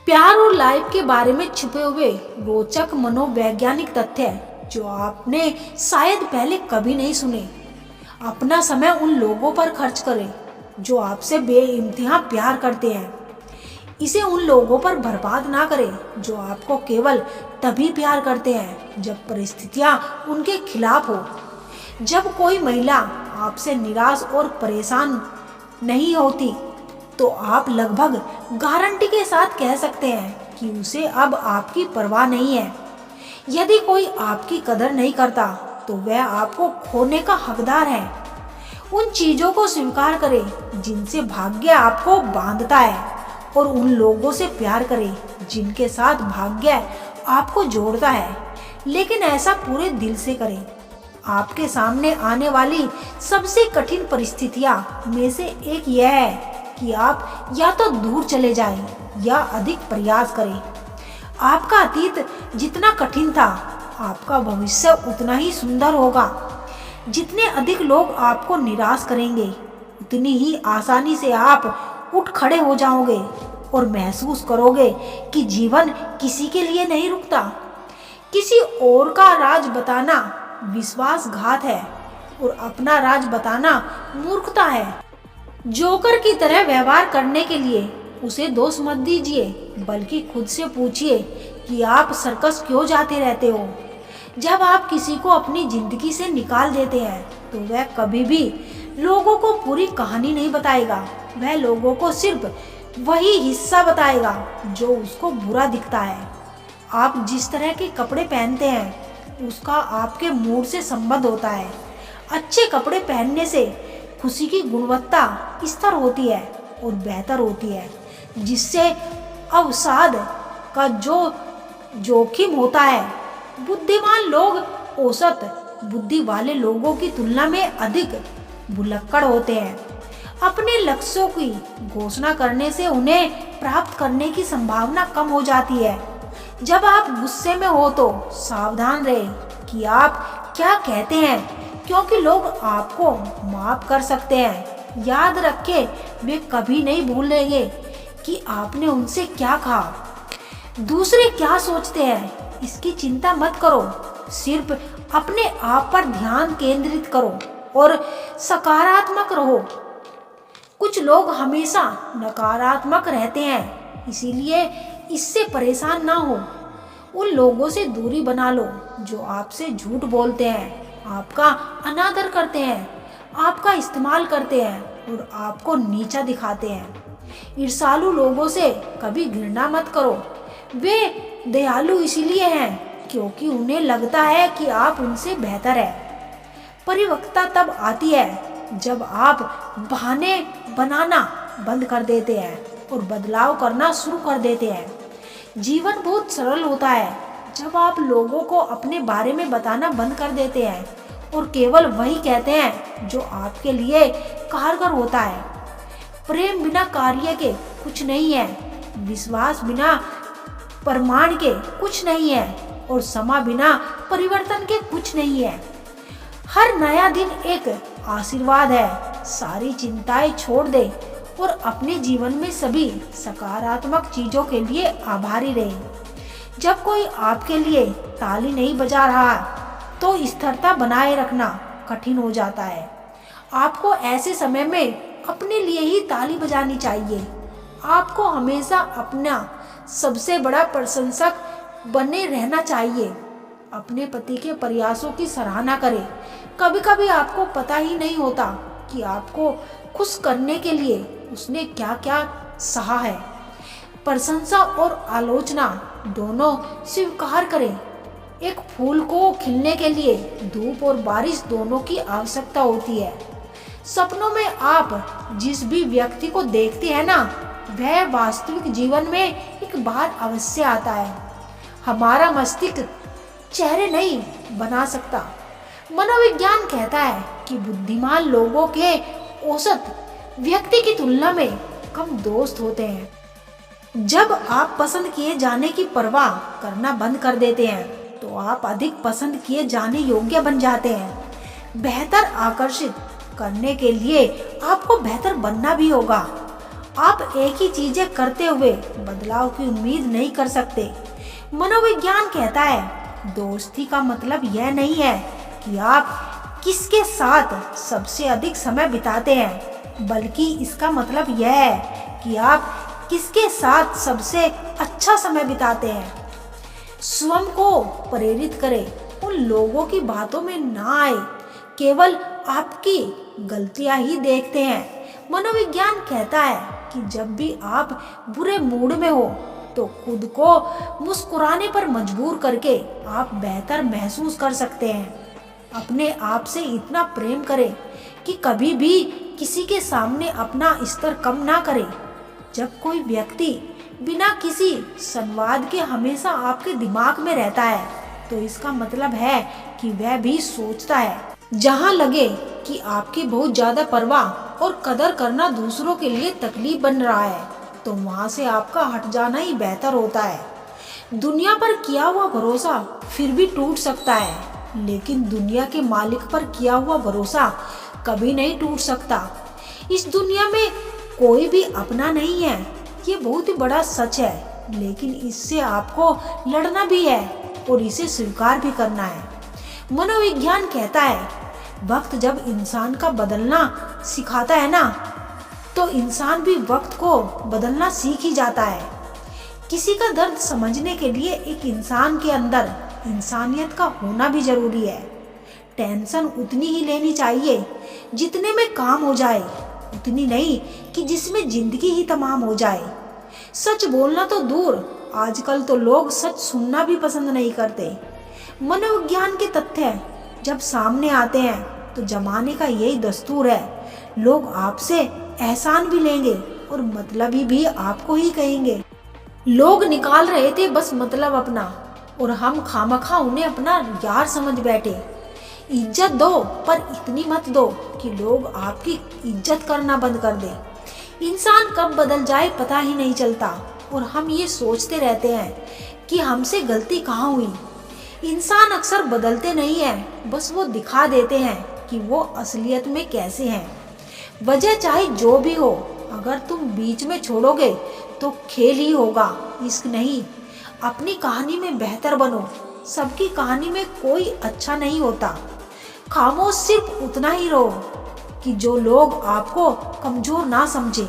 प्यार और लाइफ के बारे में छुपे हुए रोचक मनोवैज्ञानिक तथ्य जो आपने शायद पहले कभी नहीं सुने। अपना समय उन लोगों पर खर्च करें जो आपसे बेइंतहा प्यार करते हैं। इसे उन लोगों पर बर्बाद ना करें जो आपको केवल तभी प्यार करते हैं जब परिस्थितियां उनके खिलाफ हो। जब कोई महिला आपसे निराश और परेशान नहीं होती तो आप लगभग गारंटी के साथ कह सकते हैं कि उसे अब आपकी परवाह नहीं है। यदि कोई आपकी कदर नहीं करता तो वह आपको खोने का हकदार है। उन चीजों को स्वीकार करें जिनसे भाग्य आपको बांधता है और उन लोगों से प्यार करें जिनके साथ भाग्य आपको जोड़ता है, लेकिन ऐसा पूरे दिल से करें। आपके सामने आने वाली सबसे कठिन परिस्थितियां में से एक यह है कि आप या तो दूर चले जाएं या अधिक प्रयास करें। आपका अतीत जितना कठिन था, आपका भविष्य उतना ही सुंदर होगा। जितने अधिक लोग आपको निराश करेंगे, उतनी ही आसानी से आप उठ खड़े हो जाओगे और महसूस करोगे कि जीवन किसी के लिए नहीं रुकता। किसी और का राज बताना विश्वासघात है और अपना राज बताना मूर्खता है। जोकर की तरह व्यवहार करने के लिए उसे दोष मत दीजिए, बल्कि खुद से पूछिए कि आप सर्कस क्यों जाते रहते हो। जब आप किसी को अपनी जिंदगी से निकाल देते हैं तो वह कभी भी लोगों को पूरी कहानी नहीं बताएगा। वह लोगों को सिर्फ वही हिस्सा बताएगा जो उसको बुरा दिखता है। आप जिस तरह के कपड़े पहनते हैं उसका आपके मूड से संबंध होता है। अच्छे कपड़े पहनने से खुशी की गुणवत्ता स्थिर होती है और बेहतर होती है, जिससे अवसाद का जो जोखिम होता है। बुद्धिमान लोग औसत बुद्धि वाले लोगों की तुलना में अधिक भुलक्कड़ होते हैं। अपने लक्ष्यों की घोषणा करने से उन्हें प्राप्त करने की संभावना कम हो जाती है। जब आप गुस्से में हो तो सावधान रहें कि आप क्या कहते हैं, क्योंकि लोग आपको माफ कर सकते हैं। याद रखें, वे कभी नहीं भूलेंगे कि आपने उनसे क्या कहा। दूसरे क्या सोचते हैं इसकी चिंता मत करो, सिर्फ अपने आप पर ध्यान केंद्रित करो और सकारात्मक रहो। कुछ लोग हमेशा नकारात्मक रहते हैं, इसीलिए इससे परेशान ना हो। उन लोगों से दूरी बना लो जो आपसे झूठ बोलते हैं, आपका अनादर करते हैं, आपका इस्तेमाल करते हैं और आपको नीचा दिखाते हैं। ईर्ष्यालु लोगों से कभी घृणा मत करो। वे दयालु इसलिए हैं क्योंकि उन्हें लगता है कि आप उनसे बेहतर है। परिपक्वता तब आती है जब आप बहाने बनाना बंद कर देते हैं और बदलाव करना शुरू कर देते हैं। जीवन बहुत सरल होता है जब आप लोगों को अपने बारे में बताना बंद कर देते हैं और केवल वही कहते हैं जो आपके लिए कारगर होता है। प्रेम बिना कार्य के कुछ नहीं है, विश्वास बिना प्रमाण के कुछ नहीं है और क्षमा बिना परिवर्तन के कुछ नहीं है। हर नया दिन एक आशीर्वाद है। सारी चिंताएं छोड़ दे और अपने जीवन में सभी सकारात्मक चीजों के लिए आभारी रहे। जब कोई आपके लिए ताली नहीं बजा रहा तो स्थिरता बनाए रखना कठिन हो जाता है। आपको ऐसे समय में अपने लिए ही ताली बजानी चाहिए। आपको हमेशा अपना सबसे बड़ा प्रशंसक बने रहना चाहिए। अपने पति के प्रयासों की सराहना करें। कभी कभी आपको पता ही नहीं होता कि आपको खुश करने के लिए उसने क्या क्या सहा है। प्रशंसा और आलोचना दोनों स्वीकार करें। एक फूल को खिलने के लिए धूप और बारिश दोनों की आवश्यकता होती है। सपनों में आप जिस भी व्यक्ति को देखते हैं ना, वह वास्तविक जीवन में एक बार अवश्य आता है। हमारा मस्तिष्क चेहरे नहीं बना सकता। मनोविज्ञान कहता है कि बुद्धिमान लोगों के औसत व्यक्ति की तुलना में कम दोस्त होते हैं। जब आप पसंद किए जाने की परवाह करना बंद कर देते हैं तो आप अधिक पसंद किए जाने योग्य बन जाते हैं। बेहतर आकर्षित करने के लिए आपको बेहतर बनना भी होगा। आप एक ही चीजें करते हुए बदलाव की उम्मीद नहीं कर सकते। मनोविज्ञान कहता है दोस्ती का मतलब यह नहीं है कि आप किसके साथ सबसे अधिक समय बिताते हैं, बल्कि इसका मतलब यह है कि आप किसके साथ सबसे अच्छा समय बिताते हैं। स्वयं को प्रेरित करें, उन लोगों की बातों में ना आए, केवल आपकी गलतियां ही देखते हैं। मनोविज्ञान कहता है कि जब भी आप बुरे मूड में हो तो खुद को मुस्कुराने पर मजबूर करके आप बेहतर महसूस कर सकते हैं। अपने आप से इतना प्रेम करें कि कभी भी किसी के सामने अपना स्तर कम ना करें। जब कोई व्यक्ति बिना किसी संवाद के हमेशा आपके दिमाग में रहता है तो इसका मतलब है कि वह भी सोचता है। जहां लगे कि आपकी बहुत ज्यादा परवाह और कदर करना दूसरों के लिए तकलीफ बन रहा है तो वहां से आपका हट जाना ही बेहतर होता है। दुनिया पर किया हुआ भरोसा फिर भी टूट सकता है, लेकिन दुनिया के मालिक पर किया हुआ भरोसा कभी नहीं टूट सकता। इस दुनिया में कोई भी अपना नहीं है, ये बहुत ही बड़ा सच है, लेकिन इससे आपको लड़ना भी है और इसे स्वीकार भी करना है। मनोविज्ञान कहता है वक्त जब इंसान का बदलना सिखाता है ना, तो इंसान भी वक्त को बदलना सीख ही जाता है। किसी का दर्द समझने के लिए एक इंसान के अंदर इंसानियत का होना भी जरूरी है। टेंशन उतनी ही लेनी चाहिए जितने में काम हो जाए, उतनी नहीं कि जिसमें जिंदगी ही तमाम हो जाए। सच बोलना तो दूर, आजकल तो लोग सच सुनना भी पसंद नहीं करते। मनोविज्ञान के तथ्य जब सामने आते हैं तो जमाने का यही दस्तूर है, लोग आपसे एहसान भी लेंगे और मतलबी भी आपको ही कहेंगे। लोग निकाल रहे थे बस मतलब अपना, और हम खामखा उन्हें अपना यार समझ बैठे। इज्जत दो, पर इतनी मत दो कि लोग आपकी इज्जत करना बंद कर दे। इंसान कब बदल जाए पता ही नहीं चलता, और हम ये सोचते रहते हैं कि हमसे गलती कहाँ हुई। इंसान अक्सर बदलते नहीं हैं, बस वो दिखा देते हैं कि वो असलियत में कैसे हैं। वजह चाहे जो भी हो, अगर तुम बीच में छोड़ोगे तो खेल ही होगा, इश्क नहीं। अपनी कहानी में बेहतर बनो, सबकी कहानी में कोई अच्छा नहीं होता। खामोश सिर्फ उतना ही रहो कि जो लोग आपको कमजोर ना समझे।